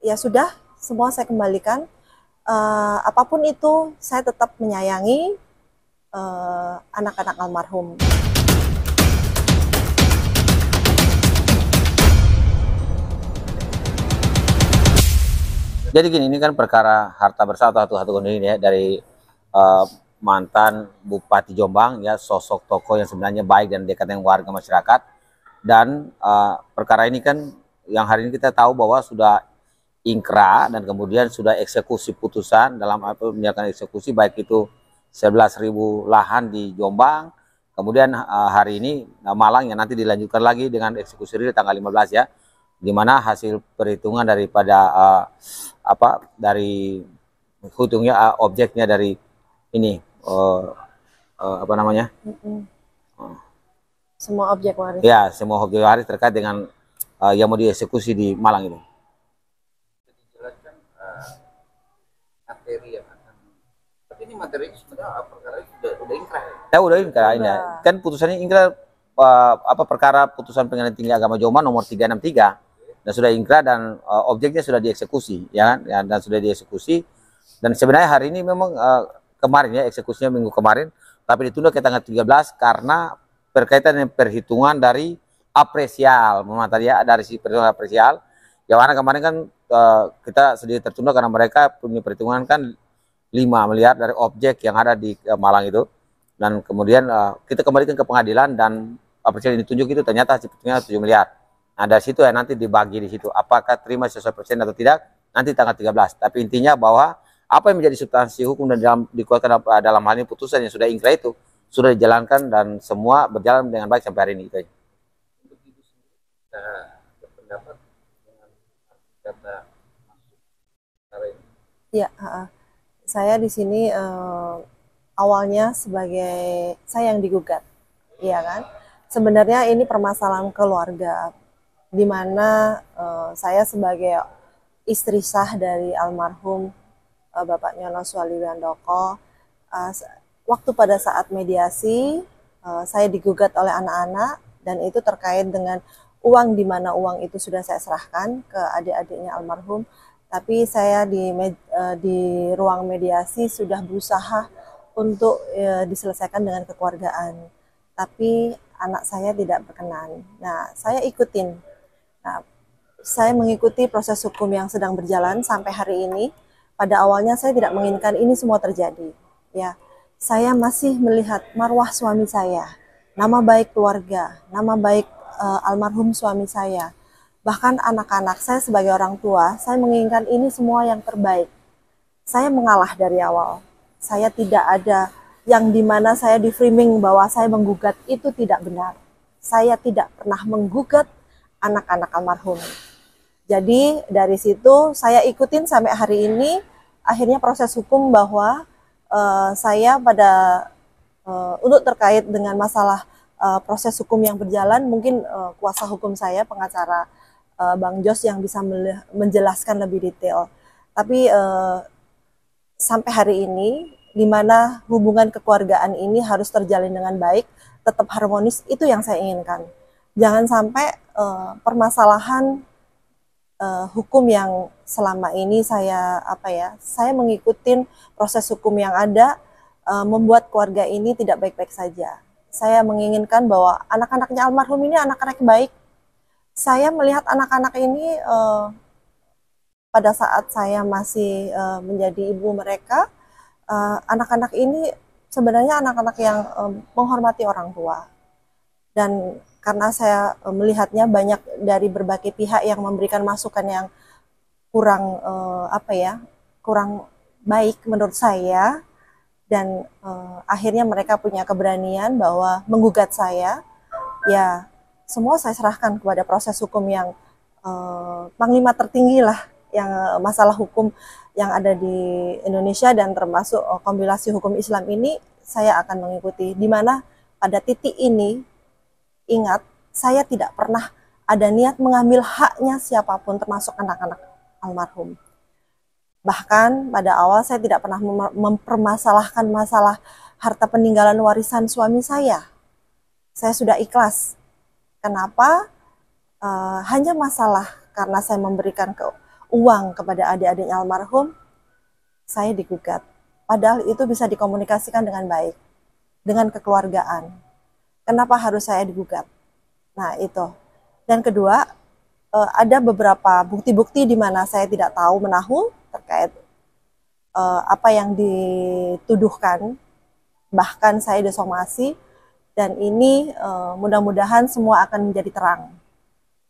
ya sudah, semua saya kembalikan. Apapun itu, saya tetap menyayangi anak-anak almarhum. Jadi gini, ini kan perkara harta bersatu satu ini ya dari uh, mantan Bupati Jombang ya, sosok tokoh yang sebenarnya baik dan dekat dengan warga masyarakat. Dan perkara ini kan yang hari ini kita tahu bahwa sudah ingkrah dan kemudian sudah eksekusi putusan dalam apa menyatakan eksekusi baik itu 11.000 lahan di Jombang. Kemudian hari ini Malang yang nanti dilanjutkan lagi dengan eksekusi real tanggal 15 ya, di mana hasil perhitungan daripada dari hitungnya objeknya dari ini apa namanya? Semua objek waris. Ya, semua objek waris terkait dengan yang mau dieksekusi di Malang ini. Dijelaskan materi yang akan, tapi ini materinya sebenarnya perkara sudah ingkrah ya? Ya udah ingkrah ini. Kan putusannya ingkrah perkara putusan pengadilan tinggi agama Jombang nomor 363 dan sudah ingkrah dan objeknya sudah dieksekusi ya kan ya, dan sudah dieksekusi dan sebenarnya hari ini memang kemarin ya eksekusinya minggu kemarin tapi ditunda ke tanggal 13 karena berkaitan dengan perhitungan dari apresial tadi ya, dari si perhitungan apresial yang mana kemarin kan kita sedikit tertunda karena mereka punya perhitungan kan 5 miliar dari objek yang ada di Malang itu, dan kemudian kita kembalikan ke pengadilan dan apresial yang ditunjuk itu ternyata hasil perhitungannya 7 miliar. Nah dari situ ya nanti dibagi di situ apakah terima sesuai persen atau tidak nanti tanggal 13. Tapi intinya bahwa apa yang menjadi substansi hukum dan dikuatkan dalam hal ini putusan yang sudah ingkrah itu sudah dijalankan dan semua berjalan dengan baik sampai hari ini. Itu aja. Untuk itu sendiri kita berpendapat dengan kata masuk perkara ini. Ya, saya di sini awalnya sebagai saya yang digugat, iya kan? Sebenarnya ini permasalahan keluarga, di mana saya sebagai istri sah dari almarhum Bapak Nyono Suwali Wiyandoko, waktu pada saat mediasi saya digugat oleh anak-anak dan itu terkait dengan uang, di mana uang itu sudah saya serahkan ke adik-adiknya almarhum. Tapi saya di ruang mediasi sudah berusaha untuk diselesaikan dengan kekeluargaan. Tapi anak saya tidak berkenan. Nah, saya ikutin. Nah, saya mengikuti proses hukum yang sedang berjalan sampai hari ini. Pada awalnya saya tidak menginginkan ini semua terjadi. Ya, saya masih melihat marwah suami saya, nama baik keluarga, nama baik almarhum suami saya. Bahkan anak-anak saya sebagai orang tua, saya menginginkan ini semua yang terbaik. Saya mengalah dari awal. Saya tidak ada yang dimana saya di framing bahwa saya menggugat, itu tidak benar. Saya tidak pernah menggugat anak-anak almarhum. Jadi dari situ saya ikutin sampai hari ini, akhirnya proses hukum bahwa saya pada untuk terkait dengan masalah proses hukum yang berjalan, mungkin kuasa hukum saya, pengacara Bang Jos yang bisa menjelaskan lebih detail. Tapi sampai hari ini, di mana hubungan kekeluargaan ini harus terjalin dengan baik, tetap harmonis, itu yang saya inginkan. Jangan sampai permasalahan hukum yang selama ini saya mengikuti proses hukum yang ada membuat keluarga ini tidak baik-baik saja. Saya menginginkan bahwa anak-anaknya almarhum ini anak-anak baik. Saya melihat anak-anak ini pada saat saya masih menjadi ibu mereka, anak-anak ini sebenarnya anak-anak yang menghormati orang tua. Dan karena saya melihatnya banyak dari berbagai pihak yang memberikan masukan yang kurang kurang baik menurut saya, dan akhirnya mereka punya keberanian bahwa menggugat saya. Ya, semua saya serahkan kepada proses hukum yang panglima tertinggi lah, yang masalah hukum yang ada di Indonesia dan termasuk kompilasi hukum Islam ini saya akan mengikuti. Di mana pada titik ini, ingat, saya tidak pernah ada niat mengambil haknya siapapun termasuk anak-anak almarhum. Bahkan pada awal saya tidak pernah mempermasalahkan masalah harta peninggalan warisan suami saya. Saya sudah ikhlas. Kenapa? Hanya masalah karena saya memberikan uang kepada adik-adiknya almarhum, saya digugat. Padahal itu bisa dikomunikasikan dengan baik, dengan kekeluargaan. Kenapa harus saya digugat? Nah itu. Dan kedua, ada beberapa bukti-bukti di mana saya tidak tahu menahu terkait apa yang dituduhkan, bahkan saya disomasi, dan ini mudah-mudahan semua akan menjadi terang.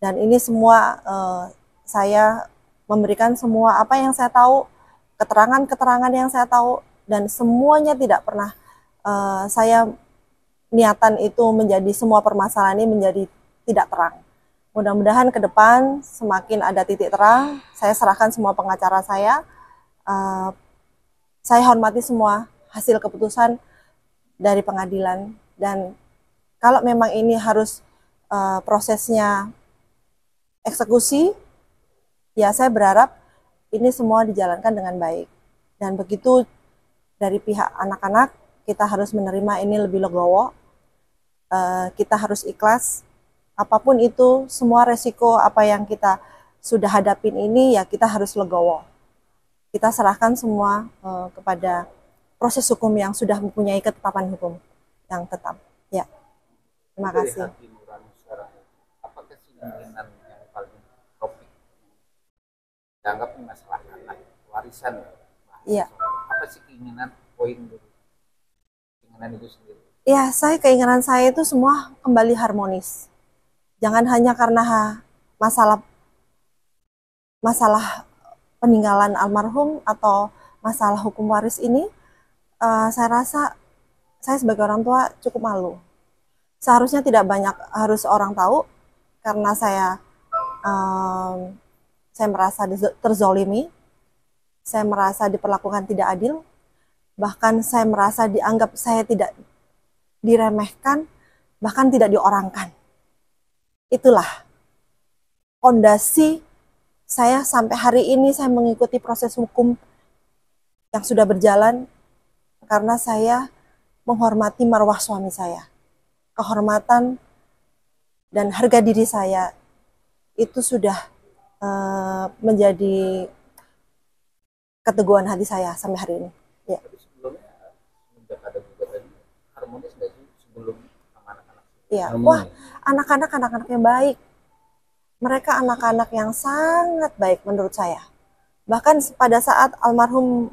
Dan ini semua saya memberikan semua apa yang saya tahu, keterangan-keterangan yang saya tahu, dan semuanya tidak pernah saya niatan itu menjadi semua permasalahan ini menjadi tidak terang. Mudah-mudahan ke depan semakin ada titik terang. Saya serahkan semua pengacara saya. Saya hormati semua hasil keputusan dari pengadilan, dan kalau memang ini harus prosesnya eksekusi, ya saya berharap ini semua dijalankan dengan baik. Dan begitu dari pihak anak-anak, kita harus menerima ini lebih legowo. Kita harus ikhlas. Apapun itu, semua resiko apa yang kita sudah hadapin ini, ya kita harus legowo. Kita serahkan semua kepada proses hukum yang sudah mempunyai ketetapan hukum yang tetap. Ya, terima kasih. Apakah keinginan yang paling topik dianggap ini masalah anak warisan? Iya. Apa sih keinginan poin dari keinginan itu sendiri? Ya, keinginan saya itu semua kembali harmonis. Jangan hanya karena masalah peninggalan almarhum atau masalah hukum waris ini, saya rasa saya sebagai orang tua cukup malu. Seharusnya tidak banyak harus orang tahu, karena saya merasa terzolimi, saya merasa diperlakukan tidak adil, bahkan saya merasa dianggap saya tidak diremehkan, bahkan tidak diorangkan. Itulah fondasi saya sampai hari ini. Saya mengikuti proses hukum yang sudah berjalan karena saya menghormati marwah suami saya. Kehormatan dan harga diri saya itu sudah menjadi keteguhan hati saya sampai hari ini. Ya. Tapi sebelumnya, semenjak ada gugatan ini, harmonis nggak sih sebelum sama anak-anak? Iya. Wah, anak-anak yang baik. Mereka anak-anak yang sangat baik menurut saya. Bahkan pada saat almarhum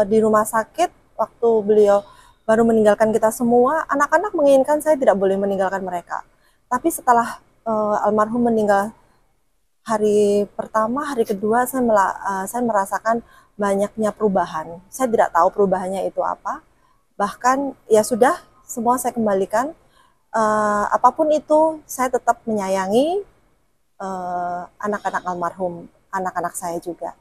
di rumah sakit, waktu beliau baru meninggalkan kita semua, anak-anak menginginkan saya tidak boleh meninggalkan mereka. Tapi setelah almarhum meninggal hari pertama, hari kedua, saya merasakan banyaknya perubahan. Saya tidak tahu perubahannya itu apa. Bahkan ya sudah, semua saya kembalikan. Apapun itu, saya tetap menyayangi anak-anak almarhum, anak-anak saya juga.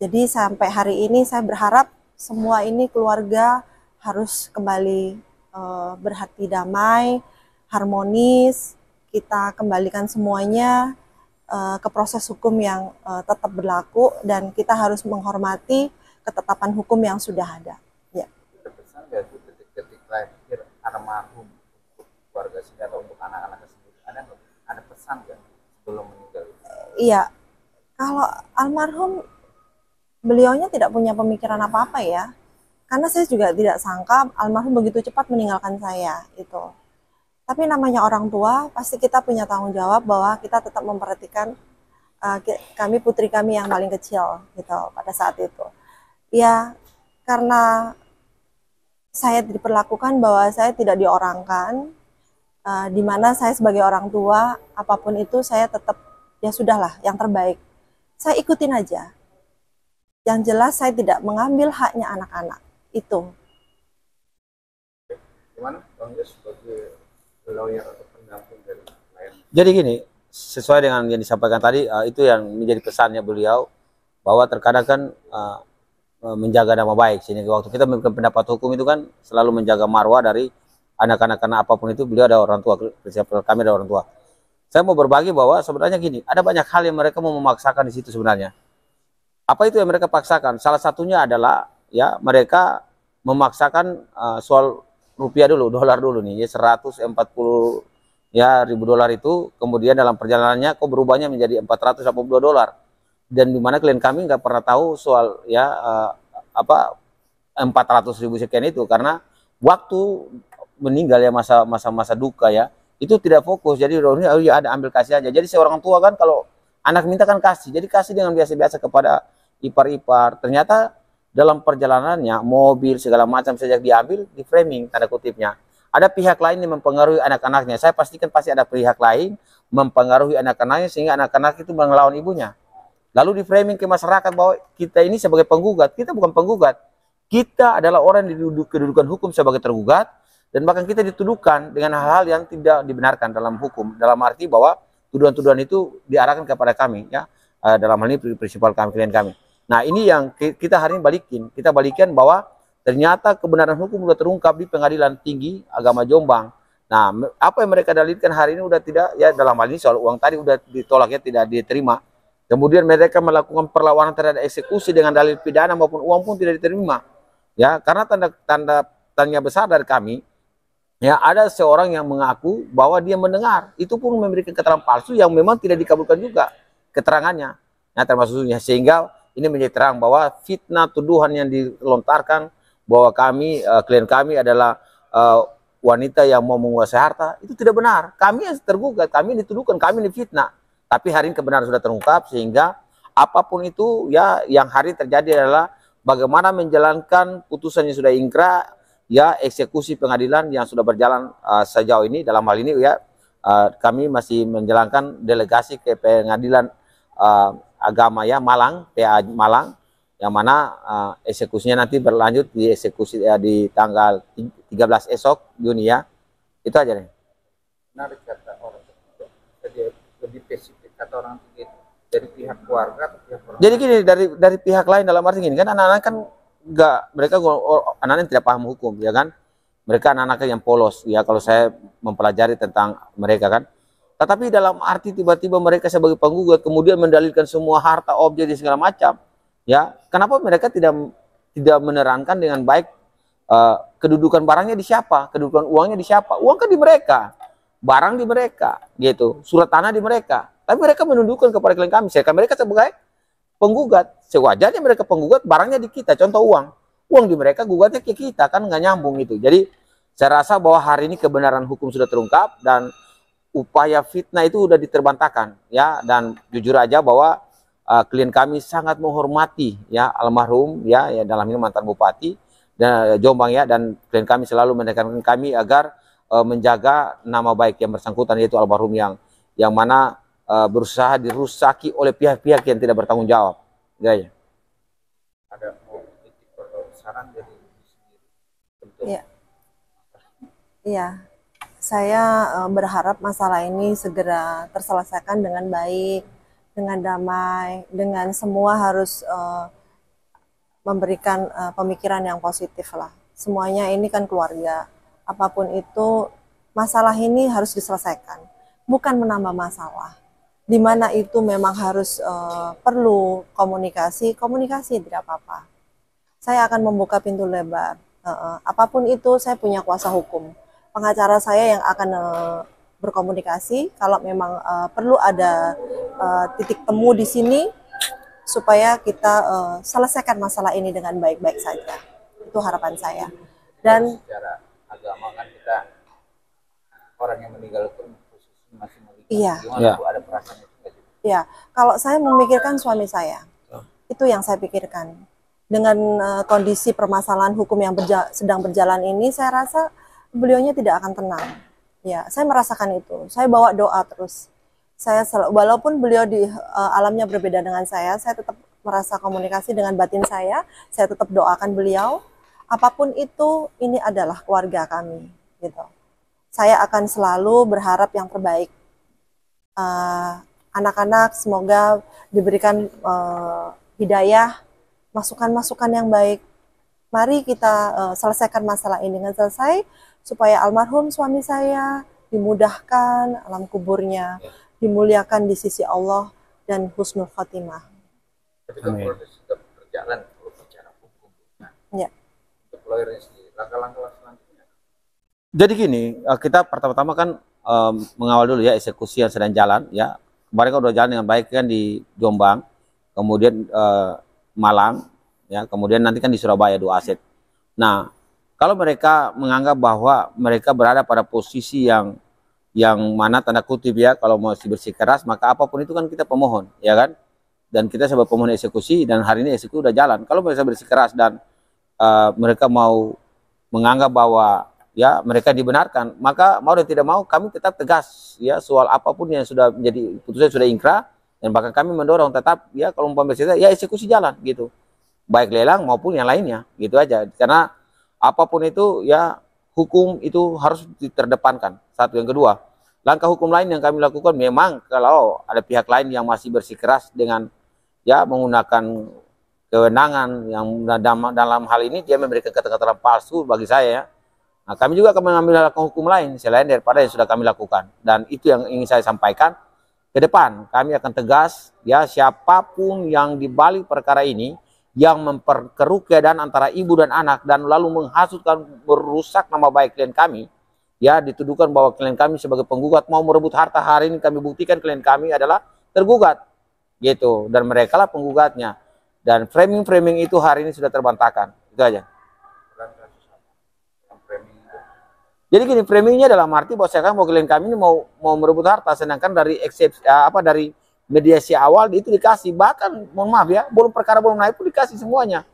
Jadi sampai hari ini saya berharap semua ini keluarga harus kembali berhati damai, harmonis. Kita kembalikan semuanya ke proses hukum yang tetap berlaku, dan kita harus menghormati ketetapan hukum yang sudah ada. Ya. Terkesan nggak tuh detik-detik lahir almarhum untuk keluarga sendiri atau untuk anak-anak sendiri? Ada pesan nggak sebelum meninggal? Iya, kalau almarhum, beliaunya tidak punya pemikiran apa-apa ya, karena saya juga tidak sangka almarhum begitu cepat meninggalkan saya itu. Tapi namanya orang tua, pasti kita punya tanggung jawab bahwa kita tetap memperhatikan kami, putri kami yang paling kecil gitu pada saat itu. Ya, karena saya diperlakukan bahwa saya tidak diorangkan, di mana saya sebagai orang tua, apapun itu saya tetap, ya sudahlah, yang terbaik. Saya ikutin aja. Yang jelas saya tidak mengambil haknya anak-anak. Itu. Gimana Bang Yus sebagai lawyer atau pendamping dari klien? Jadi gini, sesuai dengan yang disampaikan tadi, itu yang menjadi pesannya beliau, bahwa terkadang kan menjaga nama baik. Sehingga waktu kita memberikan pendapat hukum itu kan selalu menjaga marwah dari anak-anak, karena apapun itu beliau ada orang tua, kami ada orang tua. Saya mau berbagi bahwa sebenarnya gini, ada banyak hal yang mereka mau memaksakan di situ sebenarnya. Apa itu yang mereka paksakan? Salah satunya adalah ya mereka memaksakan soal rupiah dulu, dolar dulu nih, ya 140 ya ribu dolar itu, kemudian dalam perjalanannya kok berubahnya menjadi 482 dolar. dan di mana klien kami nggak pernah tahu soal ya apa 400.000 sekian itu, karena waktu meninggal ya masa duka ya itu tidak fokus. Jadi oh ya ada, ambil kasih aja. Jadi seorang tua kan kalau anak minta kan kasih, jadi kasih dengan biasa-biasa kepada ipar-ipar. Ternyata dalam perjalanannya mobil segala macam sejak diambil di framing tanda kutipnya ada pihak lain yang mempengaruhi anak-anaknya. Saya pastikan pasti ada pihak lain mempengaruhi anak-anaknya sehingga anak-anak itu melawan ibunya. Lalu di framing ke masyarakat bahwa kita ini sebagai penggugat. Kita bukan penggugat, kita adalah orang yang kedudukan hukum sebagai tergugat, dan bahkan kita dituduhkan dengan hal-hal yang tidak dibenarkan dalam hukum, dalam arti bahwa tuduhan-tuduhan itu diarahkan kepada kami ya, dalam hal ini prinsipal kami, klien kami. Nah ini yang kita hari ini kita balikan bahwa ternyata kebenaran hukum sudah terungkap di Pengadilan Tinggi Agama Jombang. Nah apa yang mereka dalilkan hari ini udah tidak ya, dalam hal ini soal uang tadi udah ditolak ya, tidak diterima. Kemudian mereka melakukan perlawanan terhadap eksekusi dengan dalil pidana maupun uang pun tidak diterima ya, karena tanda tanya besar dari kami. Ya, ada seorang yang mengaku bahwa dia mendengar, itu pun memberikan keterangan palsu yang memang tidak dikabulkan juga keterangannya. Nah, termasuknya sehingga ini menjadi terang bahwa fitnah tuduhan yang dilontarkan bahwa kami, klien kami adalah wanita yang mau menguasai harta, itu tidak benar. Kami yang tergugat, kami yang dituduhkan, kami yang difitnah. Tapi hari ini kebenaran sudah terungkap sehingga apapun itu ya yang hari ini terjadi adalah bagaimana menjalankan putusan yang sudah ingkrah ya, eksekusi pengadilan yang sudah berjalan sejauh ini. Dalam hal ini ya kami masih menjalankan delegasi ke pengadilan agama ya Malang, PA Malang, yang mana eksekusinya nanti berlanjut di eksekusi di tanggal 13 esok Juni ya. Itu aja nih. Menarik kata orang ketiga. Jadi lebih spesifik kata orang ketiga dari pihak keluarga atau pihak orang. Jadi gini, dari pihak lain, dalam arti gini kan, anak-anak kan enggak, mereka anak-anak tidak paham hukum ya kan, mereka anak-anak yang polos ya kalau saya mempelajari tentang mereka kan. Tetapi dalam arti tiba-tiba mereka sebagai penggugat kemudian mendalilkan semua harta objek di segala macam ya, kenapa mereka tidak menerangkan dengan baik kedudukan barangnya di siapa, kedudukan uangnya di siapa? Uang kan di mereka, barang di mereka gitu, surat tanah di mereka, tapi mereka menundukkan kepada klien kami, sedangkan mereka sebagai penggugat. Sewajarnya mereka penggugat, barangnya di kita, contoh uang di mereka, gugatnya ke kita, kan nggak nyambung itu. Jadi saya rasa bahwa hari ini kebenaran hukum sudah terungkap dan upaya fitnah itu sudah diterbantahkan ya, dan jujur aja bahwa klien kami sangat menghormati ya almarhum ya dalam ini mantan bupati dan Jombang ya, dan klien kami selalu menekankan kami agar menjaga nama baik yang bersangkutan, yaitu almarhum yang mana berusaha dirusaki oleh pihak-pihak yang tidak bertanggung jawab. Ya. Ada mau titik atau saran dari sendiri untuk Iya, saya berharap masalah ini segera terselesaikan dengan baik, dengan damai, dengan semua harus memberikan pemikiran yang positif lah. Semuanya ini kan keluarga, apapun itu masalah ini harus diselesaikan, bukan menambah masalah. Di mana itu memang harus perlu komunikasi tidak apa-apa. Saya akan membuka pintu lebar. Apapun itu saya punya kuasa hukum. Pengacara saya yang akan berkomunikasi kalau memang perlu ada titik temu di sini supaya kita selesaikan masalah ini dengan baik-baik saja. Itu harapan saya. Dan secara agama kan kita orang yang meninggal itu masih memiliki. Iya. Gimana Bu, ada perasaan itu nggak sih? Ya, kalau saya memikirkan suami saya, itu yang saya pikirkan. Dengan kondisi permasalahan hukum yang sedang berjalan ini, saya rasa beliaunya tidak akan tenang. Ya, saya merasakan itu. Saya bawa doa terus. Walaupun beliau di alamnya berbeda dengan saya tetap merasa komunikasi dengan batin saya tetap doakan beliau. Apapun itu, ini adalah keluarga kami. Gitu. Saya akan selalu berharap yang terbaik. Anak-anak semoga diberikan hidayah, masukan-masukan yang baik. Mari kita selesaikan masalah ini dengan selesai, supaya almarhum suami saya dimudahkan alam kuburnya, dimuliakan di sisi Allah, dan husnul khotimah. Ketika proses sudah berjalan kalau bicara hukum, nah, untuk lawyernya sendiri, langkah-langkah selanjutnya. Jadi gini, kita pertama-tama kan mengawal dulu ya eksekusi yang sedang jalan ya. Kemarin kan udah jalan dengan baik kan di Jombang. kemudian Malang, ya, kemudian nanti kan di Surabaya 2 aset. Nah, kalau mereka menganggap bahwa mereka berada pada posisi yang mana tanda kutip ya, kalau masih bersikeras, maka apapun itu kan kita pemohon, ya kan? Dan kita sebagai pemohon eksekusi, dan hari ini eksekusi udah jalan. Kalau mereka bersikeras dan mereka mau menganggap bahwa ya mereka dibenarkan, maka mau dan tidak mau kami tetap tegas ya soal apapun yang sudah menjadi putusan sudah ingkrah, dan bahkan kami mendorong tetap ya kalau umpamanya ya eksekusi jalan gitu, baik lelang maupun yang lainnya, gitu aja. Karena apapun itu ya hukum itu harus diterdepankan. Satu, yang kedua, langkah hukum lain yang kami lakukan memang kalau ada pihak lain yang masih bersikeras dengan ya menggunakan kewenangan yang dalam hal ini dia memberikan keterangan palsu bagi saya ya. Nah, kami juga akan mengambil langkah hukum lain selain daripada yang sudah kami lakukan, dan itu yang ingin saya sampaikan. Ke depan kami akan tegas ya, siapapun yang dibalik perkara ini yang memperkeruh keadaan antara ibu dan anak dan lalu menghasutkan, merusak nama baik klien kami ya, dituduhkan bahwa klien kami sebagai penggugat mau merebut harta. Hari ini kami buktikan klien kami adalah tergugat gitu, dan mereka lah penggugatnya. Dan framing itu hari ini sudah terbantahkan. Itu aja. Jadi gini, framingnya dalam arti bahwa sekarang klien kami ini mau merebut harta, sedangkan dari dari mediasi awal itu dikasih, bahkan mohon maaf ya, perkara belum naik pun dikasih semuanya.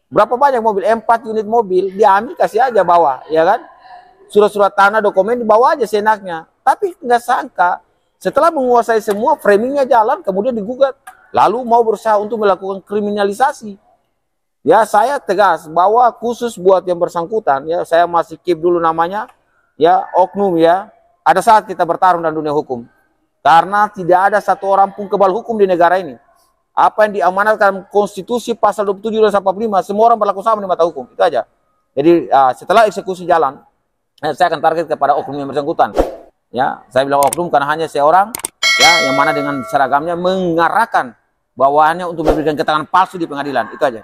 Berapa banyak mobil, 4 unit mobil diambil, kasih aja bawa, ya kan? Surat-surat tanah, dokumen dibawa aja seenaknya. Tapi nggak sangka setelah menguasai semua, framingnya jalan, kemudian digugat. Lalu mau berusaha untuk melakukan kriminalisasi. Ya, saya tegas bahwa khusus buat yang bersangkutan, ya saya masih keep dulu namanya, ya oknum ya. Ada saat kita bertarung dalam dunia hukum. Karena tidak ada satu orang pun kebal hukum di negara ini. Apa yang diamanatkan konstitusi pasal 27 dan 45, semua orang berlaku sama di mata hukum. Itu aja. Jadi setelah eksekusi jalan, saya akan target kepada oknum yang bersangkutan. Ya, saya bilang oknum karena hanya seorang ya yang mana dengan seragamnya mengarahkan bawahannya untuk memberikan keterangan palsu di pengadilan. Itu aja.